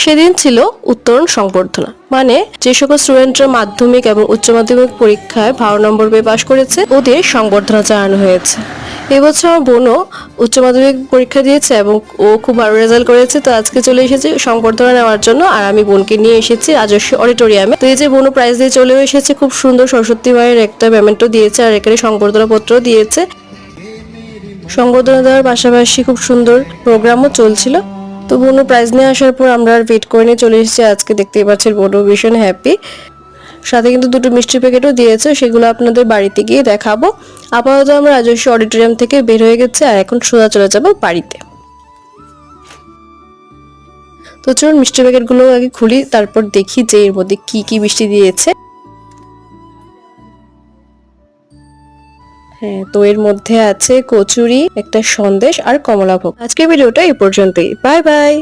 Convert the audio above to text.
সেদিন ছিল উত্তরণ সংবর্ধনা, মানে যে সকল স্টুডেন্টরা মাধ্যমিক এবং উচ্চ মাধ্যমিক পরীক্ষায় ভালো নম্বর পেয়ে পাশ করেছে ওদের সংবর্ধনা জানানো হয়েছে। এবছর আমার বোনও উচ্চ মাধ্যমিক পরীক্ষা দিয়েছে এবং ও খুব ভালো রেজাল্ট করেছে, তো আজকে চলে এসেছে সংবর্ধনা নেওয়ার জন্য। আর আমি বোনকে নিয়ে এসেছি রাজস্ব অডিটোরিয়ামে। তো এই যে বোনও প্রাইজ দিয়ে চলেও এসেছে, খুব সুন্দর সরস্বতী মায়ের একটা পেমেন্টও দিয়েছে আর এখানে সংবর্ধনা পত্রও দিয়েছে। সংবর্ধনা দেওয়ার পাশাপাশি খুব সুন্দর প্রোগ্রামও চলছিল। তো বোনও প্রাইজ নিয়ে আসার পর আমরা আর ওয়েট করে নিয়ে চলে এসেছি। আজকে দেখতেই পাচ্ছেন বোনও ভীষণ হ্যাপি। সাথে কিন্তু দুটো মিষ্টি প্যাকেটও দিয়েছে, সেগুলো আপনাদের বাড়িতে গিয়ে দেখাবো। আপাতত আমরা রাজস্ব অডিটোরিয়াম থেকে বের হয়ে গেছি আর এখন সোজা চলে যাব বাড়িতে। তো চলুন মিষ্টি প্যাকেটগুলো আগে খুলি, তারপর দেখি যে এর মধ্যে কি কি মিষ্টি দিয়েছে। হ্যাঁ, তো এর মধ্যে আছে কচুরি, একটা সন্দেশ আর কমলাভোগ। আজকের ভিডিওটা এই পর্যন্তই। Bye bye.